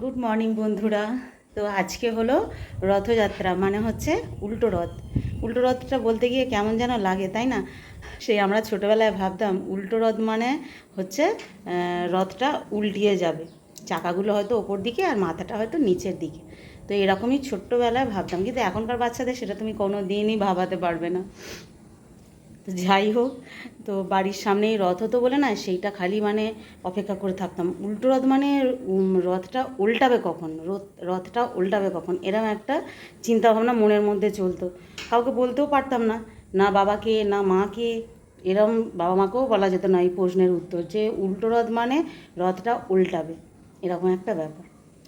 Good morning বন্ধুরা। তো আজকে হলো রথযাত্রা, মানে হচ্ছে উল্টো রথ। উল্টো রথটা বলতে গিয়ে কেমন যেন লাগে, তাই না? সেই আমরা ছোটোবেলায় ভাবতাম উল্টো রথ মানে হচ্ছে রথটা উল্টিয়ে যাবে, চাকাগুলো হয়তো ওপর দিকে আর মাথাটা হয়তো নিচের দিকে। তো এরকমই ছোট্টবেলায় ভাবতাম, কিন্তু এখনকার বাচ্চাদের সেটা তুমি কোনো দিনই ভাবাতে পারবে না। তো যাই হোক, তো বাড়ির সামনেই রথ হতো বলে না, সেইটা খালি মানে অপেক্ষা করে থাকতাম। উল্টো রথ মানে রথটা উল্টাবে কখন, রথটা উল্টাবে কখন, এরকম একটা চিন্তাভাবনা মনের মধ্যে চলতো। কাউকে বলতেও পারতাম না, না বাবাকে না মাকে। এরম বাবা মাকেও বলা যেত না এই প্রশ্নের উত্তর, যে উল্টো রথ মানে রথটা উল্টাবে, এরকম একটা ব্যাপার।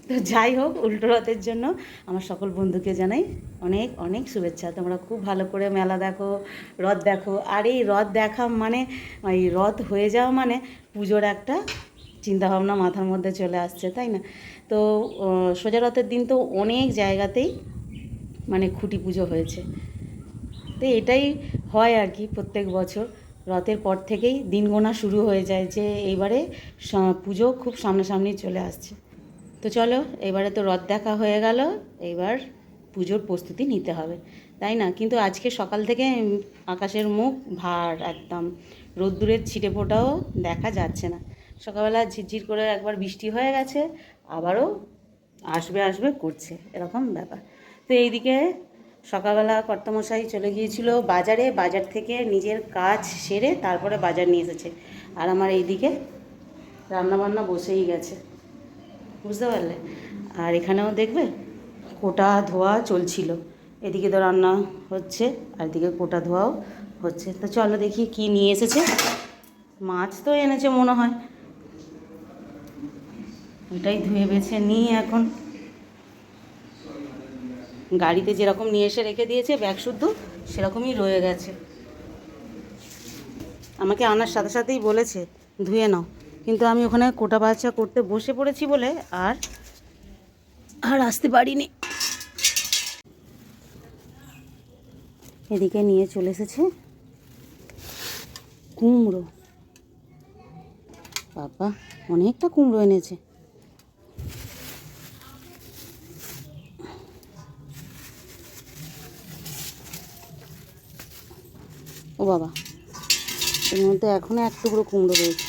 তো যাই হোক, উল্টো রথের জন্য আমার সকল বন্ধুকে জানাই অনেক অনেক শুভেচ্ছা। তোমরা খুব ভালো করে মেলা দেখো, রথ দেখো। আর এই রথ দেখা মানে, এই রথ হয়ে যাওয়া মানে পুজোর একটা চিন্তাভাবনা মাথার মধ্যে চলে আসছে, তাই না? তো সোজা রথের দিন তো অনেক জায়গাতেই মানে খুঁটি পুজো হয়েছে। তো এটাই হয় আর কি, প্রত্যেক বছর রথের পর থেকেই দিন গোনা শুরু হয়ে যায় যে এইবারে পুজো খুব সামনাসামনি চলে আসছে। তো চলো, এবারে তো রথ দেখা হয়ে গেল, এবার পুজোর প্রস্তুতি নিতে হবে, তাই না? কিন্তু আজকে সকাল থেকে আকাশের মুখ ভার একদম, রোদ্দুরের ছিটে ফোঁটাও দেখা যাচ্ছে না। সকালবেলা ঝিরঝির করে একবার বৃষ্টি হয়ে গেছে, আবারও আসবে আসবে করছে, এরকম ব্যাপার। তো এইদিকে সকালবেলা কর্তামশাই চলে গিয়েছিল বাজারে, বাজার থেকে নিজের কাজ সেরে তারপরে বাজার নিয়ে এসেছে। আর আমার এইদিকে রান্নাবান্না বসেই গেছে, বুঝতে পারলে? আর এখানেও দেখবে কোটা ধোয়া চলছিল, এদিকে তো রান্না হচ্ছে আর এদিকে কোটা ধোয়াও হচ্ছে। তো চলো দেখি কি নিয়ে এসেছে। মাছ তো এনেছে মনে হয়, ওটাই ধুয়ে বেছে নিই এখন। গাড়িতে যেরকম নিয়ে এসে রেখে দিয়েছে ব্যাগ শুদ্ধ, সেরকমই রয়ে গেছে। আমাকে আনার সাথে সাথেই বলেছে ধুয়ে নাও, কিন্তু আমি ওখানে কোটা বাছা করতে বসে পড়েছি বলে আর আর আসতে পারিনি। এদিকে নিয়ে চলে এসেছে কুমড়ো। বাবা, অনেকটা কুমড়ো এনেছে। ও বাবা, এর মধ্যে এখনও এক টুকরো কুমড়ো রয়েছে।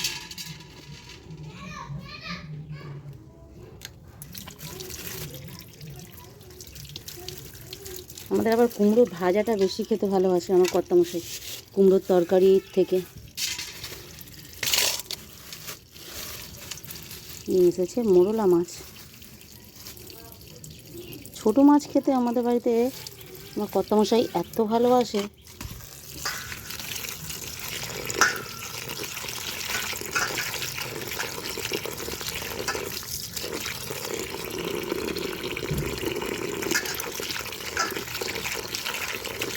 আমাদের আবার কুমড়ো ভাজাটা বেশি খেতে ভালোবাসে আমার কর্তামশাই কুমড়োর তরকারির থেকে। নিয়ে এসেছে মোরলা মাছ। ছোটো মাছ খেতে আমাদের বাড়িতে আমার কর্তামশাই এত ভালোবাসে।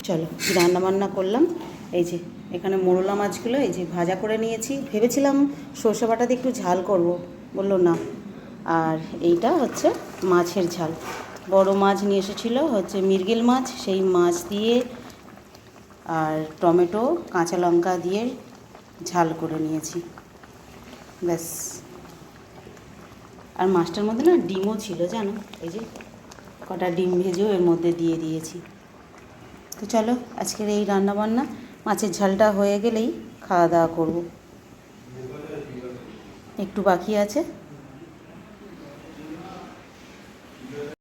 চলো রান্না বান্না করলাম। এই যে এখানে মোরলা মাছগুলো এই যে ভাজা করে নিয়েছি, ভেবেছিলাম সর্ষে বাটা দিয়ে একটু ঝাল করব, বললো না। আর এইটা হচ্ছে মাছের ঝাল, বড় মাছ নিয়ে এসেছিলো হচ্ছে মৃগেল মাছ, সেই মাছ দিয়ে আর টমেটো কাঁচা লঙ্কা দিয়ে ঝাল করে নিয়েছি, ব্যাস। আর মাছটার মধ্যে না ডিমও ছিল জানো, এই যে কটা ডিম ভেজেও এর মধ্যে দিয়ে দিয়েছি। তো চলো আজকের এই রান্নাবান্না, মাছের ঝালটা হয়ে গেলেই খাওয়া দাওয়া করব। একটু বাকি আছে,